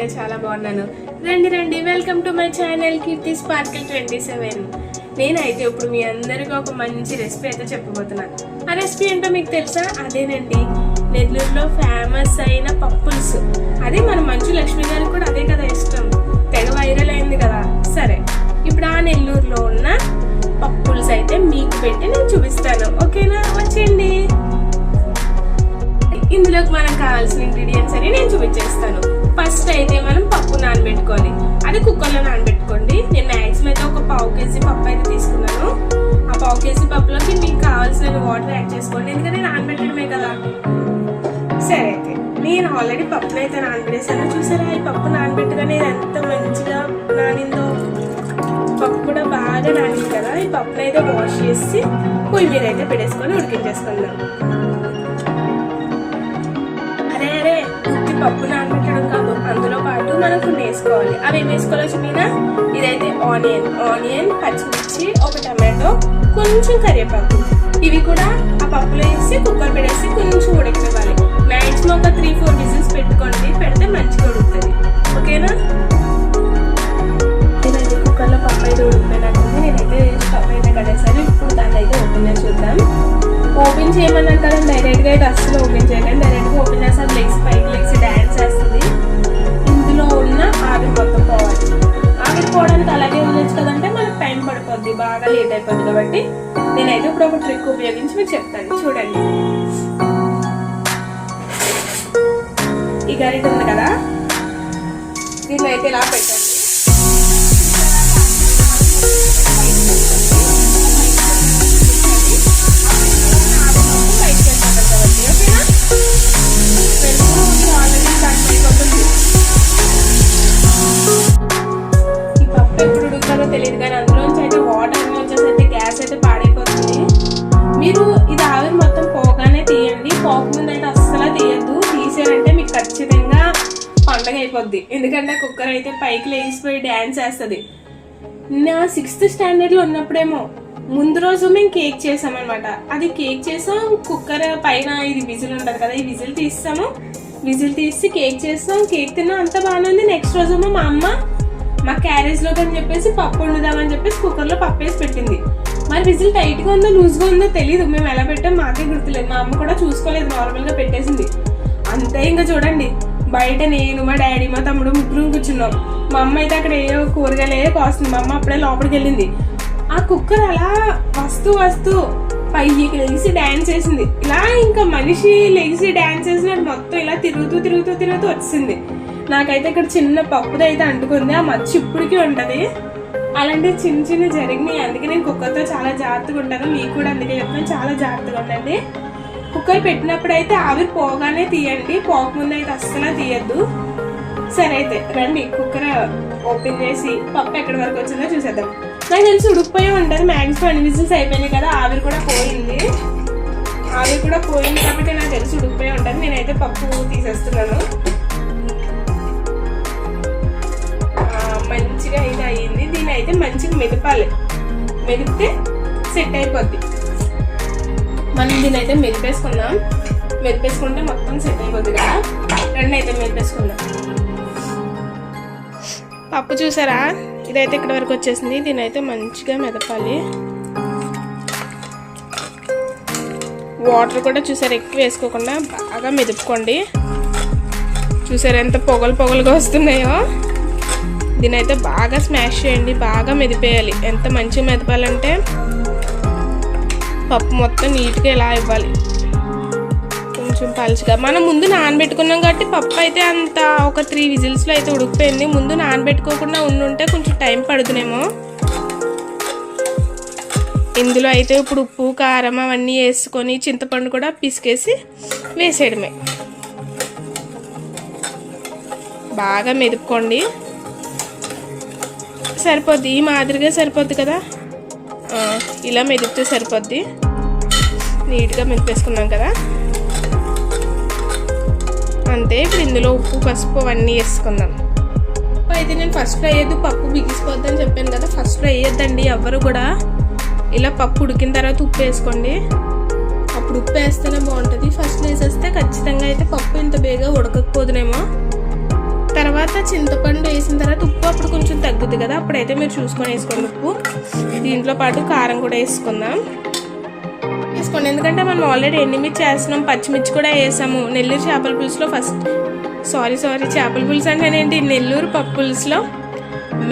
నేనైతే చాలా బాగున్నాను. రండి రండి, welcome to my channel Keerthi sparkle 27. నేనైతే ఇప్పుడు మీ అందరికీ ఒక మంచి రెసిపీ అయితే చెప్పబోతున్నాను. ఆ రెసిపీ ఏంటో మీకు తెలుసా? అదేనండి, నెల్లూరులో ఫేమస్ అయిన పప్పులుసు. అదే మన మంచు లక్ష్మి గారికి కూడా అదే కదా ఇష్టం, తెగ వైరల్ అయింది కదా. సరే, ఇప్పుడు ఆ నెల్లూరులో ఉన్న పప్పులుసు అయితే మీకు పెట్టి నేను చూపిస్తాను. ఓకేనా? వచ్చేయండి. ఇందులోకి మనకు కావాల్సిన ఇంగ్రీడియంట్స్ అని నేను చూపించేస్తాను. ఫస్ట్ అయితే మనం పప్పు నానబెట్టుకోవాలి. అది కుక్కర్లో నానబెట్టుకోండి. నేను మ్యాక్సిమం అయితే ఒక 1/2 kg పప్పు అయితే తీసుకున్నాను. ఆ 1/2 kg పప్పులోకి మీకు కావాల్సిన వాటర్ యాడ్ చేసుకోండి, ఎందుకంటే నానబెట్టడమే కదా. సరే, అయితే నేను ఆల్రెడీ పప్పును అయితే నానబెట్టేసాను. చూసారా, ఈ పప్పు నానబెట్టగానే ఎంత మంచిగా నానిందో. పప్పు కూడా బాగా నానింది కదా. ఈ పప్పును అయితే వాష్ చేసి పొయ్యి మీద అయితే పెట్టేసుకొని ఉడికించేసుకుందాం. పప్పు నానబెట్టడం కాదు, అందులో పాటు మనం కొన్ని వేసుకోవాలి. అవి ఏం వేసుకోవచ్చు మీనా? ఇదైతే ఆనియన్, పచ్చిమిర్చి, ఒక టమాటో, కొంచెం కరివేపాకు. ఇవి కూడా ఆ పప్పులో వేసి కుక్కర్ పెట్టేసి కొంచెం ఉడకనివ్వాలి. మ్యాక్సిమం ఒక 3-4 విజిల్స్ పెట్టుకోండి, పెడితే మంచిగా ఉడుకుతుంది. ఓకేనా? నేనైతే కుక్కర్లో పప్పు అయితే ఉడికిపోయినట్టుంది. నేనైతే పప్పు అయితే కడేసాను. ఇప్పుడు దాన్ని అయితే ఓపెన్ చేసి చూద్దాం. ఓపెన్ చేయమన్నాను కదా, డైరెక్ట్గా అయితే అస్సలు ఓపెన్ చేయకండి. డైరెక్ట్గా ఓపెన్ చేస్తే పైకి లెగ్స్ డ్యాన్స్ చేస్తుంది. ఇందులో ఉన్న ఆవిరి మొత్తం పోవాలి. ఆవిరి పోవడానికి అలాగే ఉండొచ్చు కదంటే మనకు టైం పడిపోద్ది, బాగా లేట్ అయిపోద్ది. కాబట్టి నేనైతే ఇప్పుడు ఒక ట్రిక్ ఉపయోగించి మీకు చెప్తాను, చూడండి. ఈ గరిట ఉంది కదా, దీన్ని అయితే ఇలా పెట్టండి. తెలియదు కానీ అందులోంచి అయితే వాటర్ వచ్చేసి అయితే గ్యాస్ అయితే పాడైపోతుంది. మీరు ఇది ఆవిరి మొత్తం పోగానే తీయండి, పోకముందు అయితే అస్సలు తీయద్దు. తీసారంటే మీకు ఖచ్చితంగా పండగ అయిపోద్ది, ఎందుకంటే కుక్కర్ అయితే పైకి లేచిపోయి డ్యాన్స్ వేస్తుంది. నా 6th స్టాండర్డ్లో ఉన్నప్పుడేమో ముందు రోజు మేము కేక్ చేసామన్నమాట. అది కేక్ చేసాం, కుక్కర్ పైన ఇది విజిల్ ఉంటుంది కదా, ఈ విజిల్ తీస్తాము. విజిల్ తీసి కేక్ చేస్తాం, కేక్ తిన్నాం, అంతా బాగానే ఉంది. నెక్స్ట్ రోజు మా అమ్మ మా క్యారేజ్లోకి అని చెప్పేసి పప్పు వండుదామని చెప్పేసి కుక్కర్లో పప్పు వేసి పెట్టింది. మరి విజిల్ టైట్గా ఉందో లూజ్గా ఉందో తెలియదు, మేము ఎలా పెట్టాం మాకే గుర్తులేదు. మా అమ్మ కూడా చూసుకోలేదు, నార్మల్గా పెట్టేసింది అంతే. ఇంకా చూడండి, బయట నేను, మా డాడీ, మా తమ్ముడు ముగ్గురు కూర్చున్నాం. మా అమ్మ అయితే అక్కడ ఏ కూరగాయలు కోస్తుంది. మా అమ్మ అప్పుడే లోపలికి వెళ్ళింది. ఆ కుక్కర్ అలా వస్తూ పైకి లెగిసి డ్యాన్స్ చేసింది. ఇలా ఇంకా మనిషి లెగిసి డ్యాన్స్ చేసినట్టు మొత్తం ఇలా తిరుగుతూ వచ్చింది. నాకైతే ఇక్కడ చిన్న పప్పుది అయితే అంటుకుంది, ఆ మచ్చి ఇప్పటికీ ఉంటుంది. అలాంటి చిన్న జరిగినాయి. అందుకే నేను కుక్కర్తో చాలా జాగ్రత్తగా ఉంటాను. మీకు కూడా అందుకే చెప్తాను, చాలా జాగ్రత్తగా ఉండండి. కుక్కర్ పెట్టినప్పుడు అయితే ఆవిరి పోగానే తీయండి, పోకముందు అయితే అస్సలు తీయద్దు. సరే, అయితే రండి కుక్కర్ ఓపెన్ చేసి పప్పు ఎక్కడి వరకు వచ్చిందో చూసేద్దాం. నాకు తెలిసి ఉడికిపోయి ఉంటుంది. మ్యాక్సిమం అన్ని విజిల్స్ అయిపోయినాయి కదా, ఆవిరి కూడా పోయింది కాబట్టి నాకు తెలిసి ఉడికిపోయి ఉంటుంది. నేనైతే పప్పు తీసేస్తున్నాను. మంచిగా అయితే అయ్యింది. దీన్ని అయితే మంచిగా మెదపాలి, మెదిపితే సెట్ అయిపోద్ది. మనం దీన్ని అయితే మెదిపేసుకుంటే మొత్తం సెట్ అయిపోద్ది కదా. రెండు అయితే మెదిపేసుకుందాం. పప్పు చూసారా, ఇదైతే ఇక్కడ వరకు వచ్చేసింది. దీన్ని అయితే మంచిగా మెదపాలి. వాటర్ కూడా చూసారా ఎక్కువ వేసుకోకుండా బాగా మెదుపుకోండి. చూసారా ఎంత పొగలుగా వస్తున్నాయో. దీని అయితే బాగా స్మాష్ చేయండి, బాగా మెదిపేయాలి. ఎంత మంచిగా మెదపాలంటే పప్పు మొత్తం నీట్గా ఇలా ఇవ్వాలి, కొంచెం పలుచగా. మనం ముందు నానబెట్టుకున్నాం కాబట్టి పప్పు అయితే అంత ఒక 3 విజిల్స్లో అయితే ఉడికిపోయింది. ముందు నానబెట్టుకోకుండా ఉండుంటే కొంచెం టైం పడుతుందేమో. ఇందులో అయితే ఇప్పుడు ఉప్పు, కారం అవన్నీ వేసుకొని చింతపండు కూడా పిసికేసి వేసేయడమే. బాగా మెదుపుకోండి, సరిపోద్ది. ఈ మాదిరిగా సరిపోద్ది కదా, ఇలా మెదిపితే సరిపోద్ది. నీట్గా మెదిపేసుకున్నాం కదా, అంతే. ఇప్పుడు ఇందులో ఉప్పు, పసుపు అవన్నీ వేసుకుందాం. అయితే నేను ఫస్ట్ వేయద్దు, పప్పు బిగిసిపోద్ది అని చెప్పాను కదా. ఫస్ట్ వేయద్దండి ఎవ్వరు కూడా. ఇలా పప్పు ఉడికిన తర్వాత ఉప్పు వేసుకోండి, అప్పుడు ఉప్పు వేస్తేనే బాగుంటుంది. ఫస్ట్ వేసేస్తే ఖచ్చితంగా అయితే పప్పు ఇంత బేగా ఉడకకపోదునేమో. తర్వాత చింతపండు వేసిన తర్వాత ఉప్పు అప్పుడు కొంచెం తగ్గుద్ది కదా, అప్పుడైతే మీరు చూసుకొని వేసుకోండి ఉప్పు. దీంట్లో పాటు కారం కూడా వేసుకోండి, ఎందుకంటే మనం ఆల్రెడీ ఎండుమిర్చి వేస్తున్నాం, పచ్చిమిర్చి కూడా వేసాము నెల్లూరు చేపల పులుసులో. సారీ చేపల పులుసు అంటేనేంటి, నెల్లూరు పప్పు పులుసులో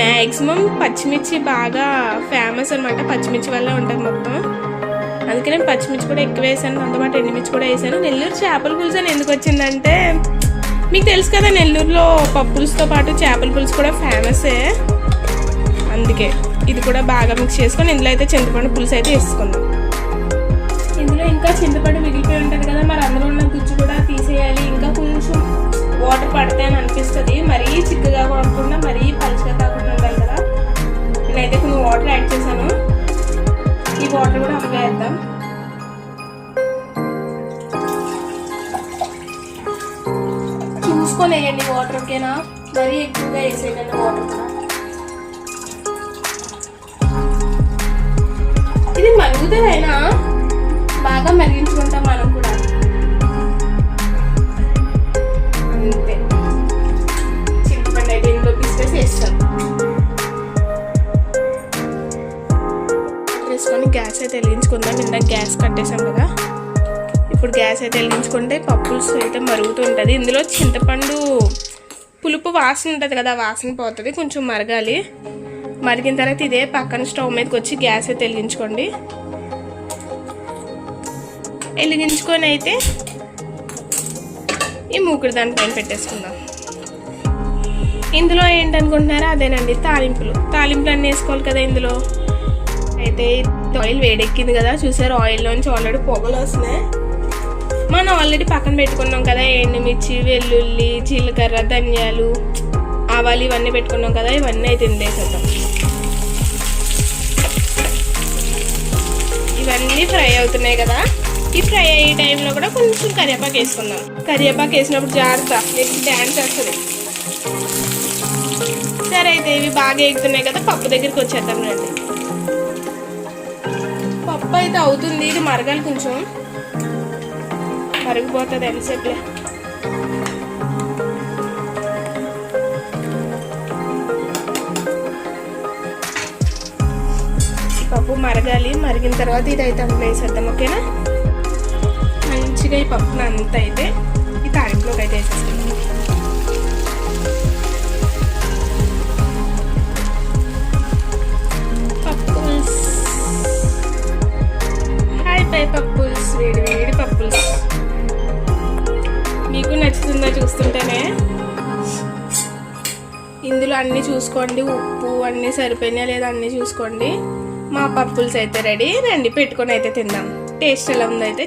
మ్యాక్సిమం పచ్చిమిర్చి బాగా ఫేమస్ అనమాట. పచ్చిమిర్చి వల్ల ఉంటుంది మొత్తం, అందుకే నేను పచ్చిమిర్చి కూడా ఎక్కువ వేసాను, దాంతోపాటు ఎండుమిర్చి కూడా వేసాను. నెల్లూరు చేపల పులుసు అని ఎందుకు వచ్చిందంటే, మీకు తెలుసు కదా నెల్లూరులో పప్పు పులుసుతో పాటు చేపల పులుసు కూడా ఫేమసే, అందుకే ఇది కూడా బాగా మిక్స్ చేసుకొని ఇందులో అయితే చింతపండు పులుసు అయితే వేసుకుందాం. ఇందులో ఇంకా చింతపండు మిగిలిపోయి ఉంటుంది కదా, మరి అందులో ఉన్న గుజ్జు కూడా తీసేయాలి. ఇంకా కొంచెం వాటర్ పడితే అని అనిపిస్తుంది, మరీ చిక్కగా కాకుండా మరీ పలుచగా కాకుండా ఉండాలి కదా. నేనైతే కొన్ని వాటర్ యాడ్ చేశాను, ఈ వాటర్ కూడా అందులో వేద్దాం. చూసుకొని వేయండి వాటర్, ఓకేనా? మరీ ఎక్కువగా వేసేయండి వాటర్ కూడా. ఇది మరుగుతుందైనా బాగా మరిగించుకుంటాం మనం కూడా, అంతే. చింతపండు అయితే ఇందులో పిసికేసి వేస్తాం. వేసుకొని గ్యాస్ అయితే వెలిగించుకుందాం. ఇందాక గ్యాస్ కట్టేసాం కదా, ఇప్పుడు గ్యాస్ అయితే వెలిగించుకుంటే పప్పులు అయితే మరుగుతుంటుంది. ఇందులో చింతపండు పులుపు వాసన ఉంటుంది కదా, వాసన పోతుంది, కొంచెం మరగాలి. మరిగిన తర్వాత ఇదే పక్కన స్టవ్ మీదకి వచ్చి గ్యాస్ అయితే వెలిగించుకోండి. వెలిగించుకొని అయితే ఈ మూకుడు దానిపైన పెట్టేసుకుందాం. ఇందులో ఏంటనుకుంటున్నారా, అదేనండి తాలింపులు అన్నీ వేసుకోవాలి కదా. ఇందులో అయితే ఆయిల్ వేడెక్కింది కదా, చూసారు ఆయిల్లోంచి ఆల్రెడీ పొగలు వస్తున్నాయి. మనం ఆల్రెడీ పక్కన పెట్టుకున్నాం కదా ఎండుమిర్చి, వెల్లుల్లి, జీలకర్ర, ధనియాలు, ఆవాలు ఇవన్నీ పెట్టుకున్నాం కదా, ఇవన్నీ అయితే వేసేద్దాం. ఇవన్నీ ఫ్రై అవుతున్నాయి కదా, ఈ ఫ్రై అయ్యే టైంలో కూడా కొంచెం కరివేపాకు వేసుకుందాం. కరివేపాకు వేసినప్పుడు జాగ్రత్త, నెక్స్ట్ డ్యాన్స్ వస్తుంది. సరే అయితే ఇవి బాగా ఎగుతున్నాయి కదా, పప్పు దగ్గరికి వచ్చేద్దాం రండి. పప్పు అయితే అవుతుంది, ఇది మరగాలి, కొంచెం మరిగిపోతుంది ఎంతసేపులే. పప్పు మరగాలి, మరిగిన తర్వాత ఇది అయితే అందులో వేసేద్దాం, ఓకేనా? మంచిగా ఈ పప్పును అంతా అయితే ఈ తాలింపులోకి అయితే వేసేసుకుందాం. పప్పుల్స్, హాయ్ పై పప్పుల్స్, వేడి వేడి పప్పుల్స్. మీకు నచ్చుతుందా చూస్తుంటేనే? ఇందులో అన్నీ చూసుకోండి, ఉప్పు అన్నీ సరిపోయినా లేదా అన్నీ చూసుకోండి. మా పప్పుల్స్ అయితే రెడీ, రండి పెట్టుకొని అయితే తిందాం. టేస్ట్ ఎలా ఉందో అయితే